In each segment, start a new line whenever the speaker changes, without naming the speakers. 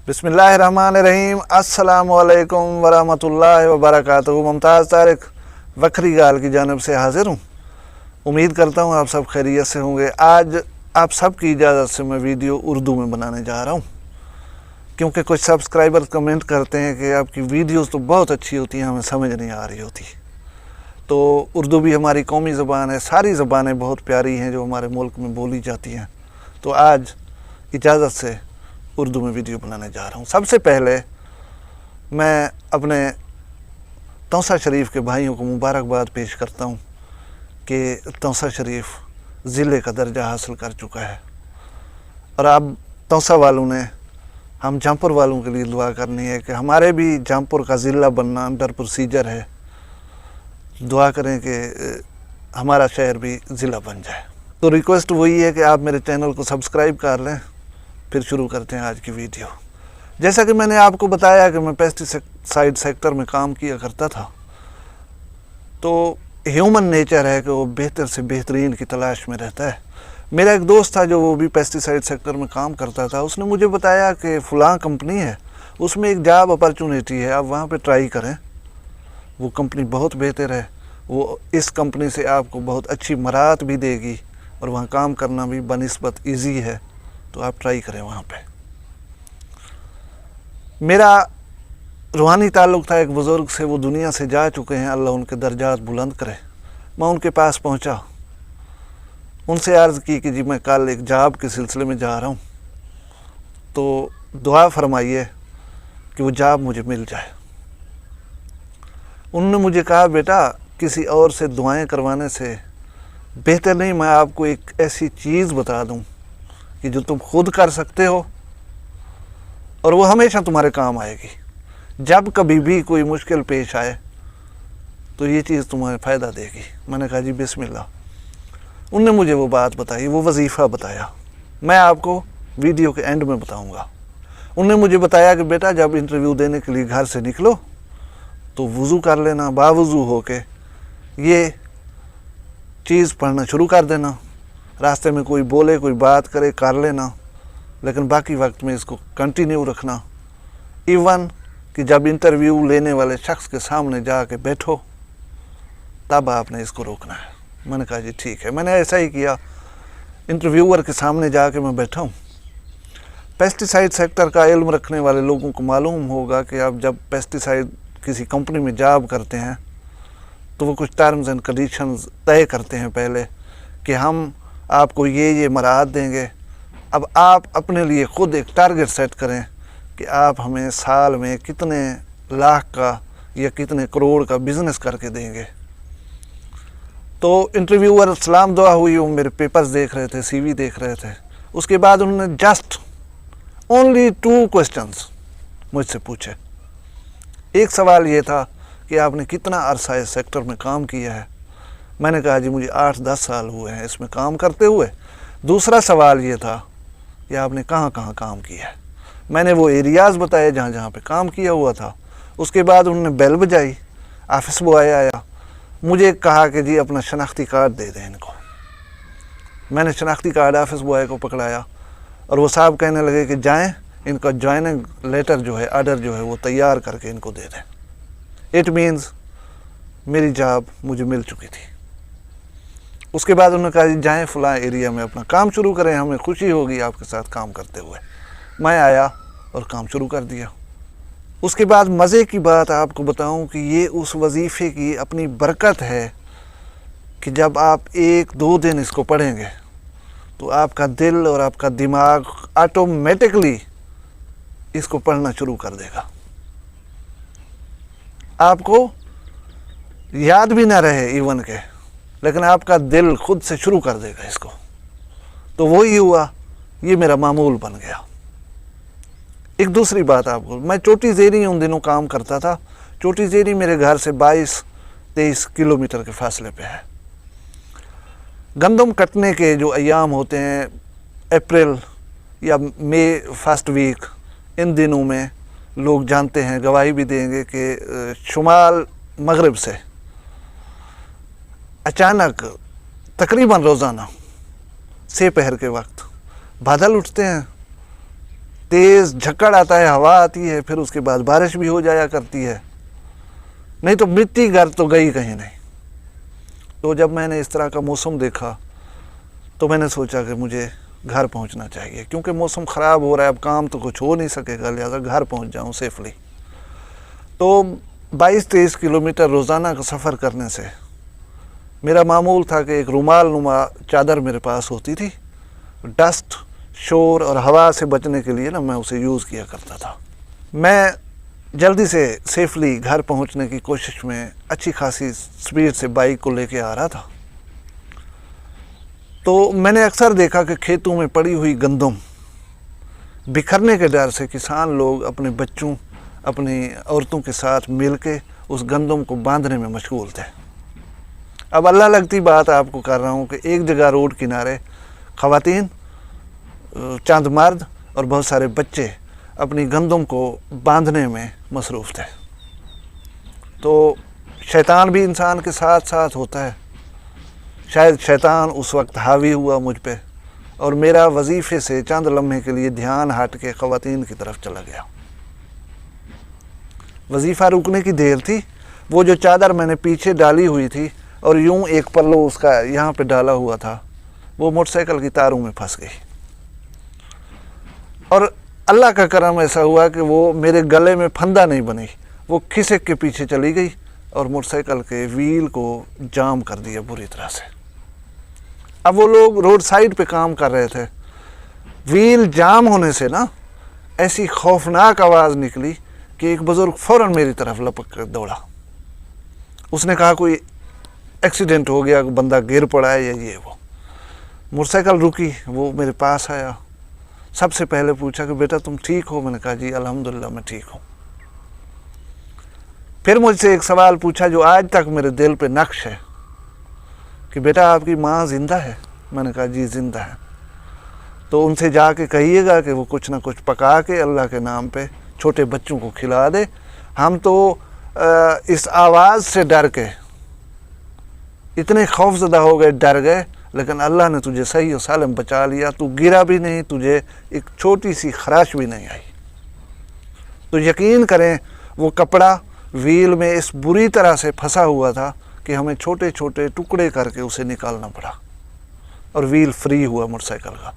बिस्मिल्लाहिर्रहमानिर्रहीम अस्सलामुअलैकुम वरहमतुल्लाहि वबरकातुहू। मुमताज़ तारिक वक्री गाल की जानिब से हाज़िर हूँ। उम्मीद करता हूँ आप सब खैरियत से होंगे। आज आप सब की इजाज़त से मैं वीडियो उर्दू में बनाने जा रहा हूँ, क्योंकि कुछ सब्सक्राइबर कमेंट करते हैं कि आपकी वीडियोस तो बहुत अच्छी होती हैं, हमें समझ नहीं आ रही होती। तो उर्दू भी हमारी कौमी ज़बान है, सारी ज़बानें बहुत प्यारी हैं जो हमारे मुल्क में बोली जाती हैं। तो आज इजाज़त से उर्दू में वीडियो बनाने जा रहा हूँ। सबसे पहले मैं अपने तौसा शरीफ के भाइयों को मुबारकबाद पेश करता हूँ कि तौसा शरीफ ज़िले का दर्जा हासिल कर चुका है, और अब तौसा वालों ने हम जौनपुर वालों के लिए दुआ करनी है कि हमारे भी जौनपुर का ज़िला बनना अंडर प्रोसीजर है। दुआ करें कि हमारा शहर भी ज़िला बन जाए। तो रिक्वेस्ट वही है कि आप मेरे चैनल को सब्सक्राइब कर लें। फिर शुरू करते हैं आज की वीडियो। जैसा कि मैंने आपको बताया कि मैं पेस्टिसाइड सेक्टर में काम किया करता था, तो ह्यूमन नेचर है कि वो बेहतर से बेहतरीन की तलाश में रहता है। मेरा एक दोस्त था जो वो भी पेस्टिसाइड सेक्टर में काम करता था। उसने मुझे बताया कि फ़लाँ कंपनी है, उसमें एक जॉब अपॉर्चुनिटी है, आप वहाँ पे ट्राई करें, वो कंपनी बहुत बेहतर है, वो इस कंपनी से आपको बहुत अच्छी मराहत भी देगी और वहाँ काम करना भी बनिस्बत ईजी है, तो आप ट्राई करें वहाँ पे। मेरा रूहानी ताल्लुक़ था एक बुज़ुर्ग से, वो दुनिया से जा चुके हैं, अल्लाह उनके दर्जात बुलंद करे। मैं उनके पास पहुँचा, उनसे अर्ज़ की कि जी मैं कल एक जॉब के सिलसिले में जा रहा हूँ, तो दुआ फरमाइए कि वो जॉब मुझे मिल जाए। उन्होंने मुझे कहा, बेटा किसी और से दुआएं करवाने से बेहतर नहीं मैं आपको एक ऐसी चीज़ बता दूँ कि जो तुम खुद कर सकते हो और वो हमेशा तुम्हारे काम आएगी। जब कभी भी कोई मुश्किल पेश आए तो ये चीज़ तुम्हें फ़ायदा देगी। मैंने कहा जी बिस्मिल्लाह। उनने मुझे वो बात बताई, वो वजीफ़ा बताया, मैं आपको वीडियो के एंड में बताऊंगा। उनने मुझे बताया कि बेटा जब इंटरव्यू देने के लिए घर से निकलो तो वज़ू कर लेना, बावज़ू हो के ये चीज़ पढ़ना शुरू कर देना। रास्ते में कोई बोले, कोई बात करे, कर लेना, लेकिन बाकी वक्त में इसको कंटिन्यू रखना। इवन कि जब इंटरव्यू लेने वाले शख्स के सामने जाके बैठो तब आपने इसको रोकना है। मैंने कहा जी ठीक है। मैंने ऐसा ही किया, इंटरव्यूअर के सामने जाके मैं बैठा हूँ। पेस्टिसाइड सेक्टर का इल्म रखने वाले लोगों को मालूम होगा कि आप जब पेस्टिसाइड किसी कंपनी में जॉब करते हैं तो वो कुछ टर्म्स एंड कंडीशंस तय करते हैं पहले कि हम आपको ये मराहत देंगे। अब आप अपने लिए ख़ुद एक टारगेट सेट करें कि आप हमें साल में कितने लाख का या कितने करोड़ का बिज़नेस करके देंगे। तो इंटरव्यूअर सलाम दुआ हुई, वो मेरे पेपर्स देख रहे थे, सीवी देख रहे थे। उसके बाद उन्होंने जस्ट ओनली 2 क्वेश्चंस मुझसे पूछे। एक सवाल ये था कि आपने कितना अरसा इस सेक्टर में काम किया है। मैंने कहा जी मुझे 8-10 साल हुए हैं इसमें काम करते हुए। दूसरा सवाल ये था कि आपने कहाँ कहाँ काम किया है। मैंने वो एरियाज़ बताए जहाँ जहाँ पे काम किया हुआ था। उसके बाद उन्होंने बेल बजाई, ऑफिस बॉय आया, मुझे कहा कि जी अपना शनाख्ती कार्ड दे दें इनको। मैंने शनाख्ती कार्ड ऑफिस बॉय को पकड़ाया और वो साहब कहने लगे कि जाएँ इनका ज्वाइनिंग लेटर जो है, आर्डर जो है वो तैयार करके इनको दे दें। इट मीन्स मेरी जॉब मुझे मिल चुकी थी। उसके बाद उन्होंने कहा जी जाएँ फ़लाँ एरिया में अपना काम शुरू करें, हमें खुशी होगी आपके साथ काम करते हुए। मैं आया और काम शुरू कर दिया। उसके बाद मज़े की बात आपको बताऊं कि ये उस वजीफ़े की अपनी बरकत है कि जब आप 1-2 दिन इसको पढ़ेंगे तो आपका दिल और आपका दिमाग ऑटोमेटिकली इसको पढ़ना शुरू कर देगा। आपको याद भी ना रहे इवन के, लेकिन आपका दिल खुद से शुरू कर देगा इसको। तो वही हुआ, ये मेरा मामूल बन गया। एक दूसरी बात आपको, मैं चोटी ज़ेरी उन दिनों काम करता था। चोटी ज़ेरी मेरे घर से 22-23 किलोमीटर के फासले पे है। गंदम कटने के जो अयाम होते हैं, अप्रैल या मई फर्स्ट वीक, इन दिनों में लोग जानते हैं, गवाही भी देंगे कि शुमाल मगरिब से अचानक तकरीबन रोज़ाना से पहर के वक्त बादल उठते हैं, تیز جھکڑ آتا ہے، ہوا آتی ہے، پھر اس کے بعد بارش بھی ہو جایا کرتی ہے، نہیں تو مٹی گھر تو گئی کہیں نہیں۔ تو جب میں نے اس طرح کا موسم دیکھا تو میں نے سوچا کہ مجھے گھر پہنچنا چاہیے، کیونکہ موسم خراب ہو رہا ہے، اب کام تو کچھ ہو نہیں سکے گا، لہٰذا گھر پہنچ جاؤں سیفلی۔ تو 22-23 کلومیٹر روزانہ کا سفر کرنے سے میرا معمول تھا کہ ایک رومال نما چادر میرے پاس ہوتی تھی، ڈسٹ، شور اور ہوا سے بچنے کے لیے میں اسے یوز کیا کرتا تھا۔ میں جلدی سے سیفلی گھر پہنچنے کی کوشش میں اچھی خاصی سپیڈ سے بائک کو لے کے آ رہا تھا، تو میں نے اکثر دیکھا کہ کھیتوں میں پڑی ہوئی گندم بکھرنے کے ڈر سے کسان لوگ اپنے بچوں، اپنی عورتوں کے ساتھ مل کے اس گندم کو باندھنے میں مشغول تھے۔ اب اللہ لگتی بات آپ کو کر رہا ہوں کہ ایک جگہ روڈ کنارے خواتین، چند مرد اور بہت سارے بچے اپنی گندم کو باندھنے میں مصروف تھے۔ تو شیطان بھی انسان کے ساتھ ساتھ ہوتا ہے، شاید شیطان اس وقت حاوی ہوا مجھ پہ اور میرا وظیفے سے چند لمحے کے لیے دھیان ہٹ کے خواتین کی طرف چلا گیا۔ وظیفہ رکنے کی دیر تھی، وہ جو چادر میں نے پیچھے ڈالی ہوئی تھی اور یوں ایک پلو اس کا یہاں پہ ڈالا ہوا تھا، وہ موٹر سائیکل کی تاروں میں پھنس گئی، اور اللہ کا کرم ایسا ہوا کہ وہ میرے گلے میں پھندا نہیں بنی، وہ کھسک کے پیچھے چلی گئی اور موٹر سائیکل کے ویل کو جام کر دیا بری طرح سے۔ اب وہ لوگ روڈ سائیڈ پہ کام کر رہے تھے، ویل جام ہونے سے ایسی خوفناک آواز نکلی کہ ایک بزرگ فوراً میری طرف لپک کر دوڑا۔ اس نے کہا کوئی ایکسیڈنٹ ہو گیا، بندہ گر پڑا ہے یا یہ وہ۔ موٹر سائیکل رکی، وہ میرے پاس آیا، سب سے پہلے پوچھا کہ بیٹا تم ٹھیک ہو؟ میں نے کہا جی الحمدللہ میں ٹھیک ہوں۔ پھر مجھ سے ایک سوال پوچھا جو آج تک میرے دل پہ نقش ہے کہ بیٹا آپ کی ماں زندہ ہے؟ میں نے کہا جی زندہ ہے۔ تو ان سے جا کے کہیے گا کہ وہ کچھ نہ کچھ پکا کے اللہ کے نام پہ چھوٹے بچوں کو کھلا دے۔ ہم تو اس آواز سے ڈر کے اتنے خوف زدہ ہو گئے، ڈر گئے، لیکن اللہ نے تجھے صحیح و سالم بچا لیا، تو گرا بھی نہیں، تجھے ایک چھوٹی سی خراش بھی نہیں آئی۔ تو یقین کریں وہ کپڑا ویل میں اس بری طرح سے پھنسا ہوا تھا کہ ہمیں چھوٹے چھوٹے ٹکڑے کر کے اسے نکالنا پڑا، اور ویل فری ہوا موٹر سائیکل کا۔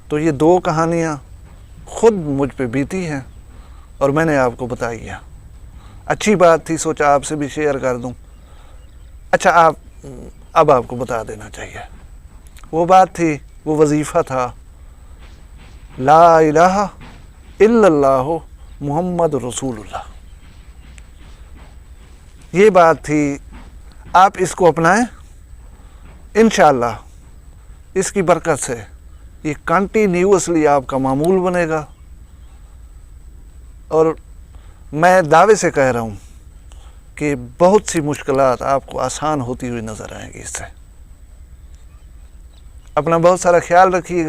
تو یہ دو کہانیاں خود مجھ پہ بیتی ہیں اور میں نے آپ کو بتائی ہے۔ اچھی بات تھی، سوچا آپ سے بھی شیئر کر دوں۔ اچھا اب آپ کو بتا دینا چاہیے، وہ بات تھی، وہ وظیفہ تھا لا الہ الا اللہ محمد رسول اللہ۔ یہ بات تھی، آپ اس کو اپنائیں، انشاءاللہ اس کی برکت سے یہ کنٹینیوسلی آپ کا معمول بنے گا، اور میں دعوے سے کہہ رہا ہوں کہ بہت سی مشکلات آپ کو آسان ہوتی ہوئی نظر آئیں گی اس سے۔ اپنا بہت سارا خیال رکھیے گا۔